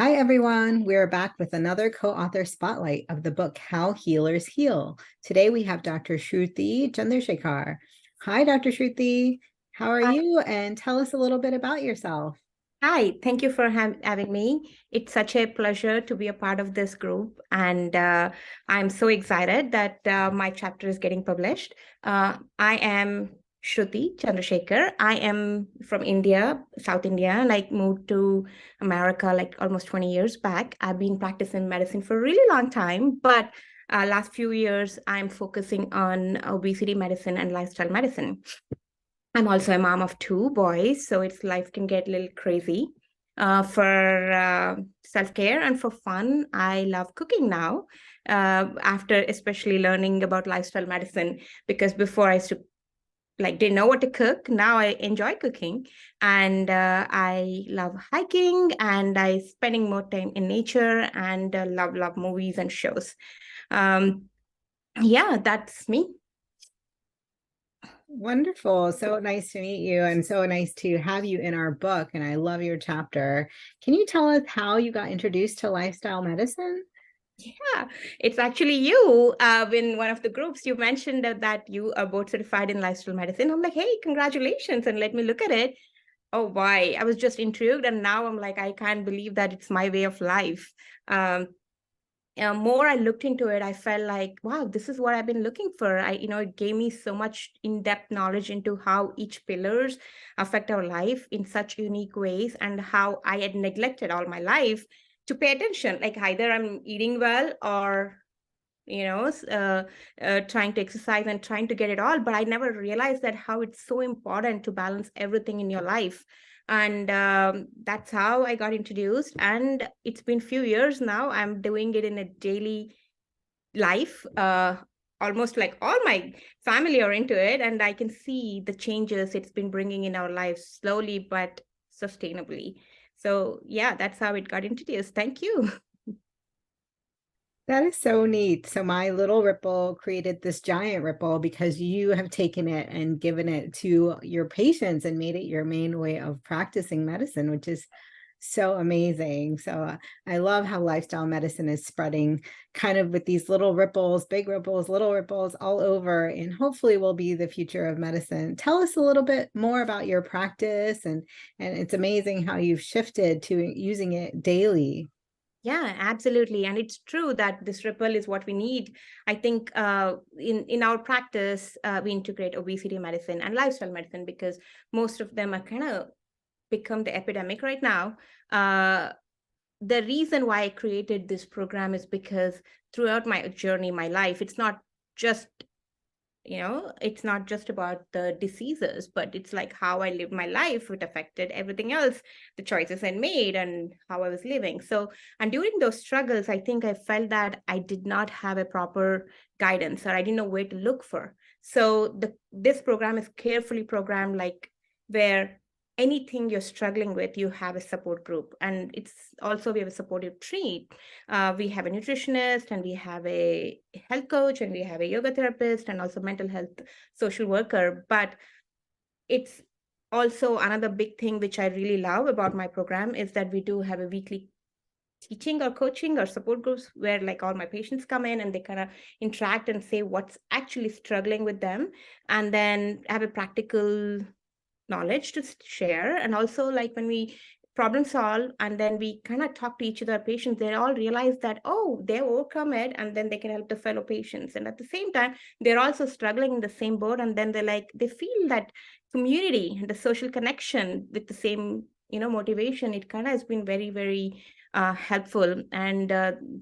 Hi, everyone. We're back with another co-author spotlight of the book, How Healers Heal. Today, we have Dr. Shruthi Chandrashekhar. Hi, Dr. Shruthi. How are Hi, you? And tell us a little bit about yourself. Hi, thank you for having me. It's such a pleasure to be a part of this group, and I'm so excited that my chapter is getting published. I am Shruthi Chandrashekhar. I am from India, South India, and I moved to America like almost 20 years back. I've been practicing medicine for a really long time, but last few years I'm focusing on obesity medicine and lifestyle medicine. I'm also a mom of two boys, so it's life can get a little crazy. For self-care and for fun, I love cooking now. After especially learning about lifestyle medicine, because before I used to didn't know what to cook. Now I enjoy cooking, and I love hiking, and I spending more time in nature, and love movies and shows. Um, yeah, that's me. Wonderful. So nice to meet you and so nice to have you in our book. And I love your chapter. Can you tell us how you got introduced to lifestyle medicine? Yeah, it's actually you. In one of the groups, you mentioned that you are board certified in lifestyle medicine. I'm like, hey, congratulations, and let me look at it. Oh, why? I was just intrigued, and now I'm like, I can't believe that it's my way of life. Um, More I looked into it, I felt like, wow, this is what I've been looking for. It gave me so much in-depth knowledge into how each pillars affect our life in such unique ways, and how I had neglected all my life to pay attention. Like either I'm eating well or trying to exercise and trying to get it all, but I never realized that how it's so important to balance everything in your life. And that's how I got introduced, and it's been few years now. I'm doing it in a daily life. Almost like all my family are into it, and I can see the changes it's been bringing in our lives slowly but sustainably. So yeah, that's how it got introduced. Thank you. That is so neat. So my little ripple created this giant ripple because you have taken it and given it to your patients and made it your main way of practicing medicine, which is so amazing. So I love how lifestyle medicine is spreading kind of with these little ripples, big ripples, little ripples all over, and hopefully will be the future of medicine. Tell us a little bit more about your practice, and it's amazing how you've shifted to using it daily. Yeah, absolutely. And it's true that this ripple is what we need. I think in our practice, we integrate obesity medicine and lifestyle medicine because most of them are kind of become the epidemic right now. The reason why I created this program is because throughout my journey, my life, just it's not just about the diseases, but it's like how I lived my life. It affected everything else, the choices I made and how I was living. So, and during those struggles, I think I felt that I did not have a proper guidance, or I didn't know where to look for. So this program is carefully programmed, like where anything you're struggling with, you have a support group. And it's also, we have a supportive tree. We have a nutritionist, and we have a health coach, and we have a yoga therapist, and also mental health social worker. But it's also another big thing which I really love about my program is that we do have a weekly teaching or coaching or support groups where like all my patients come in and they kind of interact and say what's actually struggling with them, and then have a practical knowledge to share. And also, like when we problem solve and then we kind of talk to each other patients, they all realize that, oh, they overcome it, and then they can help the fellow patients. And at the same time, they're also struggling in the same boat, and then they feel that community and the social connection with the same motivation. It kind of has been very, very helpful, and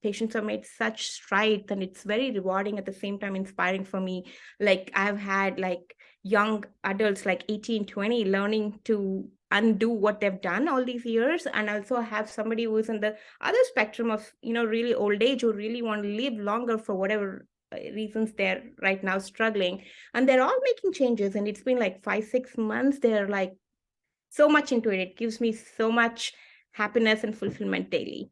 patients have made such strides, and it's very rewarding, at the same time inspiring for me. Like I've had like young adults like 18, 20 learning to undo what they've done all these years, and also have somebody who is in the other spectrum of really old age, who really want to live longer for whatever reasons they're right now struggling, and they're all making changes. And it's been like 5, 6 months, they're like so much into it. It gives me so much happiness and fulfillment daily.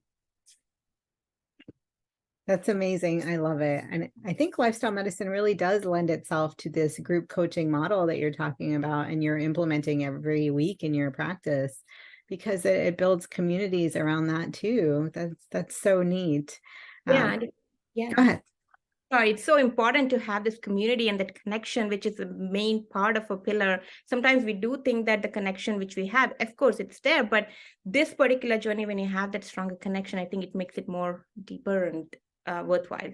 That's amazing. I love it. And I think lifestyle medicine really does lend itself to this group coaching model that you're talking about and you're implementing every week in your practice, because it builds communities around that too. That's so neat. Yeah. Yeah. Go ahead. Sorry, it's so important to have this community and that connection, which is the main part of a pillar. Sometimes we do think that the connection which we have, of course, it's there, but this particular journey, when you have that stronger connection, I think it makes it more deeper and worthwhile.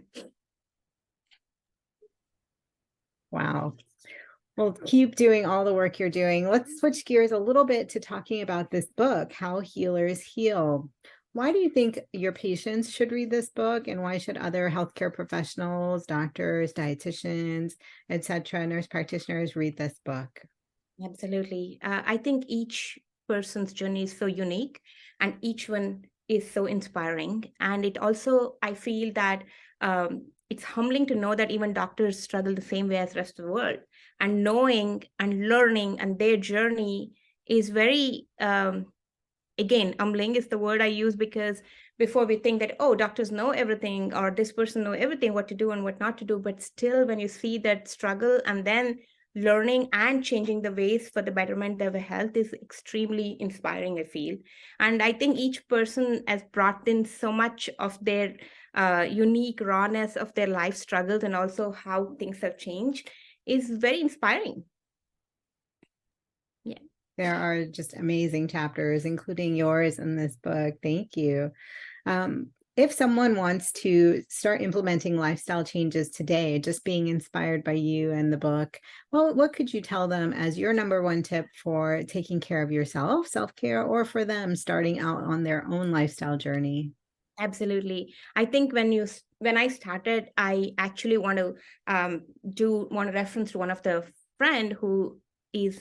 Wow. Well, keep doing all the work you're doing. Let's switch gears a little bit to talking about this book, How Healers Heal. Why do you think your patients should read this book, and why should other healthcare professionals, doctors, dietitians, etc., nurse practitioners read this book? Absolutely. I think each person's journey is so unique and each one is so inspiring. And it also, I feel that it's humbling to know that even doctors struggle the same way as the rest of the world. And knowing and learning and their journey is very, again, humbling is the word I use, because before we think that, oh, doctors know everything or this person know everything, what to do and what not to do. But still, when you see that struggle and then learning and changing the ways for the betterment of their health is extremely inspiring, I feel. And I think each person has brought in so much of their unique rawness of their life struggles and also how things have changed is very inspiring. Yeah. There are just amazing chapters, including yours in this book. Thank you. If someone wants to start implementing lifestyle changes today, just being inspired by you and the book, well, what could you tell them as your number one tip for taking care of yourself, self-care, or for them starting out on their own lifestyle journey? Absolutely. I think when I started, I actually want to want to reference to one of the friend who is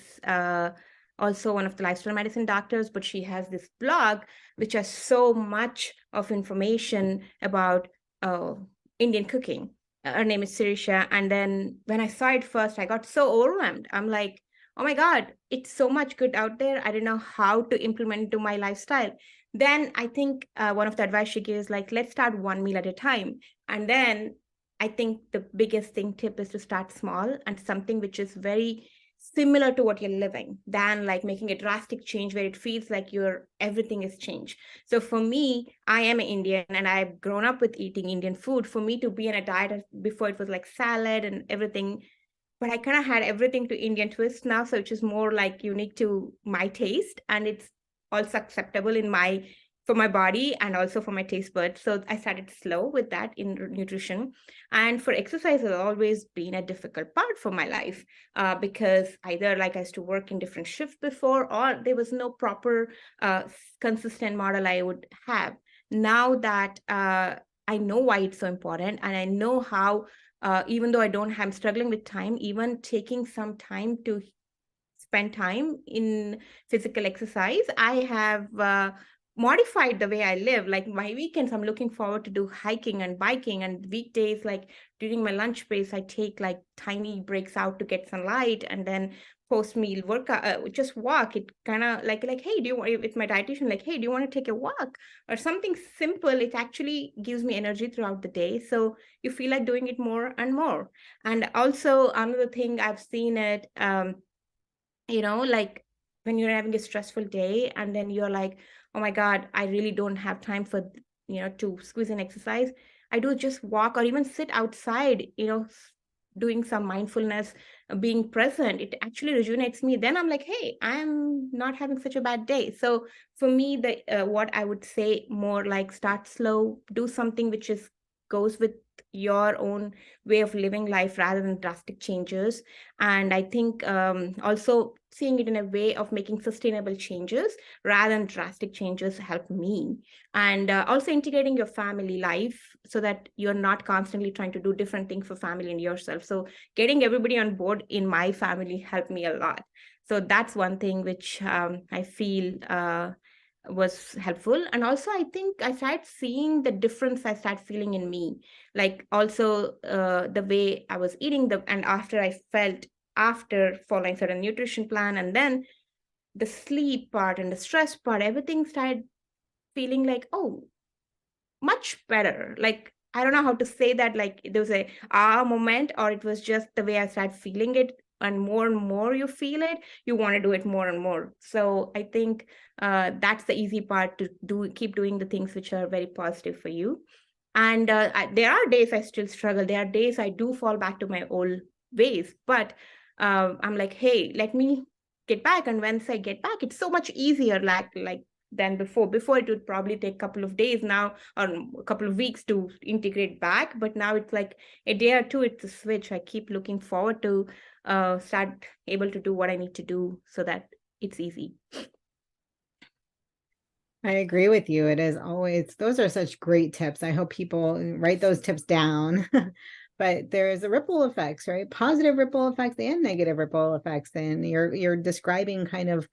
also one of the lifestyle medicine doctors, but she has this blog which has so much of information about Indian cooking. Her name is Sirisha, and then when I saw it first, I got so overwhelmed. I'm like, oh my God, it's so much good out there. I don't know how to implement into my lifestyle. Then I think one of the advice she gives, like, let's start one meal at a time. And then I think the biggest tip is to start small and something which is very similar to what you're living than like making a drastic change where it feels like everything is changed. So for me, I am an Indian and I've grown up with eating Indian food. For me to be in a diet before, it was like salad and everything, but I kind of had everything to Indian twist now, so which is more like unique to my taste, and it's also acceptable for my body and also for my taste buds. So I started slow with that in nutrition, and for exercise has always been a difficult part for my life because either like I used to work in different shifts before, or there was no proper consistent model I would have. Now that I know why it's so important, and I know how even though I'm struggling with time, even taking some time to spend time in physical exercise, I have modified the way I live. Like my weekends, I'm looking forward to do hiking and biking, and weekdays, like during my lunch breaks, I take like tiny breaks out to get sunlight, and then post meal workout, just walk. It kind of like, hey, do you want, with my dietitian, like, hey, do you want to take a walk or something simple? It actually gives me energy throughout the day. So you feel like doing it more and more. And also another thing I've seen it, like when you're having a stressful day and then you're like, oh my God, I really don't have time for, to squeeze in exercise. I do just walk or even sit outside, doing some mindfulness, being present. It actually rejuvenates me. Then I'm like, hey, I'm not having such a bad day. So for me, what I would say more like start slow, do something which goes with your own way of living life rather than drastic changes. And I think also seeing it in a way of making sustainable changes rather than drastic changes help me. And also integrating your family life so that you're not constantly trying to do different things for family and yourself. So getting everybody on board in my family helped me a lot. So that's one thing which I feel was helpful. And also I think I started seeing the difference I started feeling in me, like also the way I was eating, and after I felt after following certain nutrition plan, and then the sleep part and the stress part, everything started feeling like, oh, much better. Like I don't know how to say that, like there was a moment, or it was just the way I started feeling it and more you feel it, you want to do it more and more. So I think that's the easy part, to keep doing the things which are very positive for you. And there are days I still struggle. There are days I do fall back to my old ways, but I'm like, hey, let me get back. And once I get back, it's so much easier, like than before. Before it would probably take a couple of days now, or a couple of weeks to integrate back. But now it's like a day or two, it's a switch. I keep looking forward to start able to do what I need to do so that it's easy. I agree with you. It is always, those are such great tips. I hope people write those tips down. But there's a ripple effects, right? Positive ripple effects and negative ripple effects. And you're describing kind of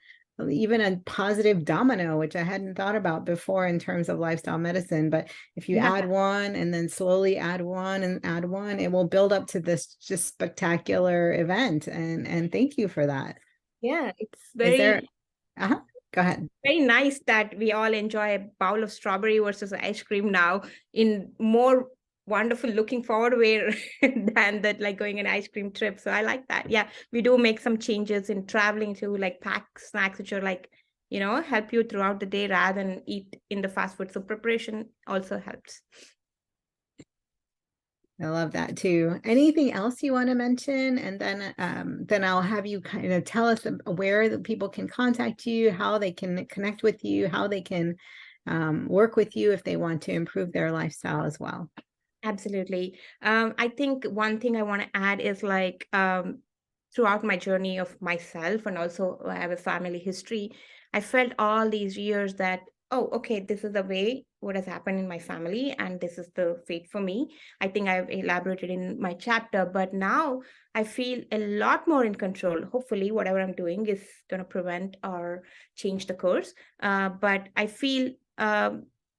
even a positive domino, which I hadn't thought about before in terms of lifestyle medicine. But if you add one and then slowly add one and add one, it will build up to this just spectacular event. And thank you for that. Yeah, it's Is there, very go ahead. very nice that we all enjoy a bowl of strawberry versus ice cream now in more wonderful looking forward way than that, like going an ice cream trip. So I like that. Yeah, we do make some changes in traveling to, like, pack snacks which are like, help you throughout the day rather than eat in the fast food. So preparation also helps. I love that too. Anything else you want to mention? And then I'll have you kind of tell us where the people can contact you, how they can connect with you, how they can work with you if they want to improve their lifestyle as well. Absolutely. I think one thing I want to add is, like, throughout my journey of myself, and also I have a family history, I felt all these years that, oh, okay, this is the way what has happened in my family, and this is the fate for me. I think I've elaborated in my chapter, but now I feel a lot more in control. Hopefully, whatever I'm doing is going to prevent or change the course. But I feel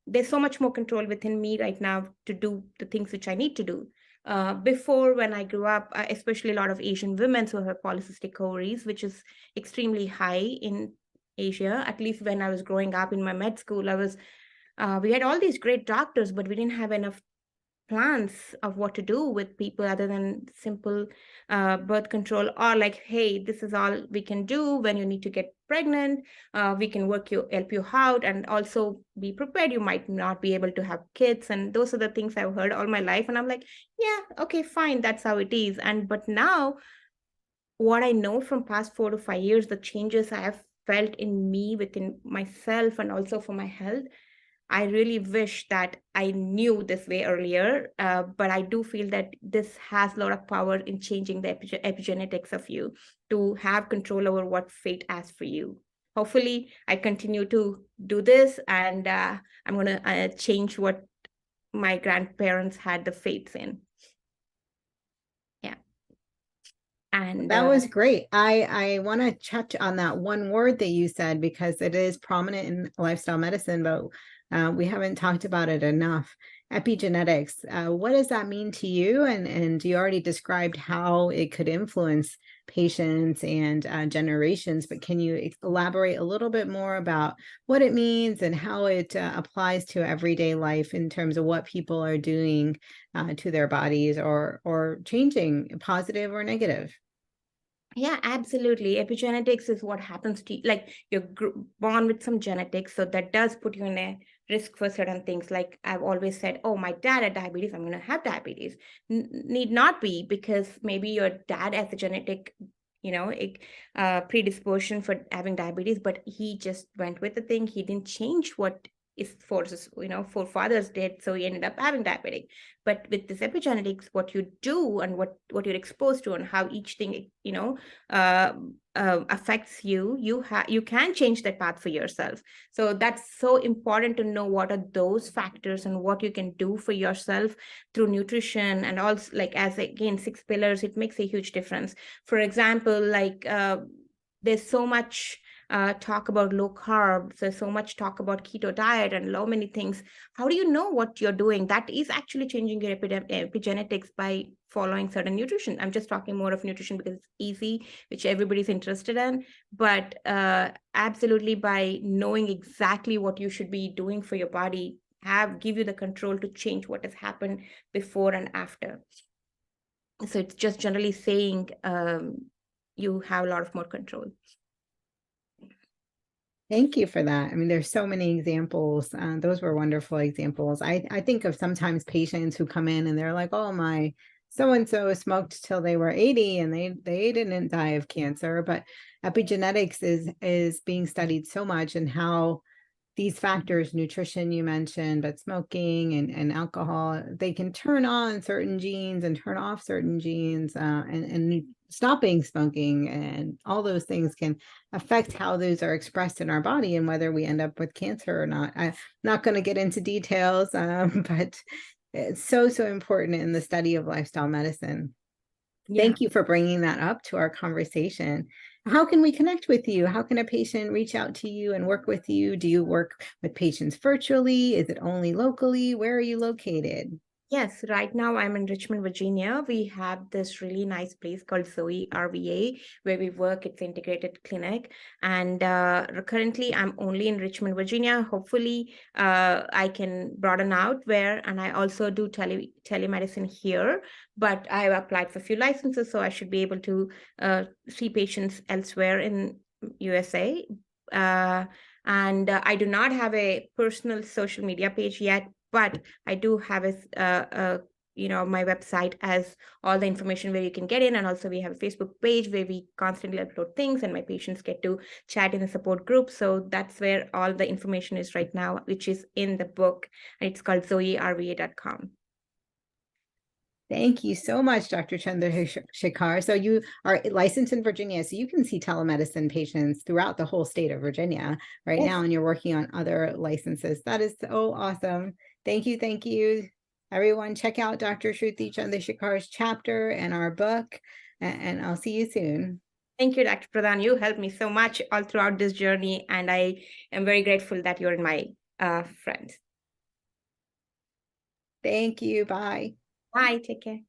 there's so much more control within me right now to do the things which I need to do. Before, when I grew up, especially a lot of Asian women who have polycystic ovaries, which is extremely high in Asia. At least when I was growing up in my med school, we had all these great doctors, but we didn't have enough plans of what to do with people other than simple birth control, or like, hey, this is all we can do when you need to get pregnant. We can help you out, and also be prepared, you might not be able to have kids. And those are the things I've heard all my life, and I'm like, yeah, okay, fine, that's how it is. But now, what I know from past 4 to 5 years, the changes I have felt in me, within myself, and also for my health, I really wish that I knew this way earlier, but I do feel that this has a lot of power in changing the epigenetics of you, to have control over what fate has for you. Hopefully, I continue to do this, and I'm going to change what my grandparents had the fates in. Yeah. And that was great. I want to touch on that one word that you said, because it is prominent in lifestyle medicine, but we haven't talked about it enough. Epigenetics. What does that mean to you? And you already described how it could influence patients and generations, but can you elaborate a little bit more about what it means and how it applies to everyday life in terms of what people are doing to their bodies, or changing, positive or negative? Yeah, absolutely. Epigenetics is what happens to you. Like, you're born with some genetics, so that does put you in a risk for certain things. Like, I've always said, oh, my dad had diabetes, I'm going to have diabetes. Need not be, because maybe your dad has a genetic, predisposition for having diabetes, but he just went with the thing. He didn't change what his forefathers did, so he ended up having diabetic. But with this epigenetics, what you do and what you're exposed to, and how each thing affects you, you can change that path for yourself. So that's so important to know what are those factors and what you can do for yourself through nutrition. And also, like, as again, 6 pillars, it makes a huge difference. For example, like, there's so much talk about low carbs. There's so much talk about keto diet and so many things. How do you know what you're doing? That is actually changing your epigenetics by following certain nutrition. I'm just talking more of nutrition because it's easy, which everybody's interested in. But absolutely, by knowing exactly what you should be doing for your body, give you the control to change what has happened before and after. So it's just generally saying, you have a lot of more control. Thank you for that. I mean, there's so many examples. Those were wonderful examples. I think of sometimes patients who come in and they're like, oh, my so-and-so smoked till they were 80 and they didn't die of cancer. But epigenetics is being studied so much, and how these factors, nutrition you mentioned, but smoking and alcohol, they can turn on certain genes and turn off certain genes, and stopping smoking and all those things can affect how those are expressed in our body and whether we end up with cancer or not. I'm not going to get into details, but it's so important in the study of lifestyle medicine. Thank you for bringing that up to our conversation. How can we connect with you? How can a patient reach out to you and work with you? Do you work with patients virtually? Is it only locally? Where are you located? Yes, right now I'm in Richmond, Virginia. We have this really nice place called Zoe RVA where we work. It's integrated clinic, and currently I'm only in Richmond, Virginia. Hopefully, I can broaden out and I also do telemedicine here. But I've applied for a few licenses, so I should be able to see patients elsewhere in USA. And I do not have a personal social media page yet, but I do have my website as all the information where you can get in, and also we have a Facebook page where we constantly upload things, and my patients get to chat in the support group. So that's where all the information is right now, which is in the book, and it's called zoerva.com. Thank you so much, Dr. Chandrashekhar. So you are licensed in Virginia, so you can see telemedicine patients throughout the whole state of Virginia right now, and you're working on other licenses. That is so awesome. Thank you. Thank you. Everyone, check out Dr. Shruthi Chandrashekhar's chapter and our book, and I'll see you soon. Thank you, Dr. Pradhan. You helped me so much all throughout this journey, and I am very grateful that you're my friend. Thank you. Bye. Bye. Take care.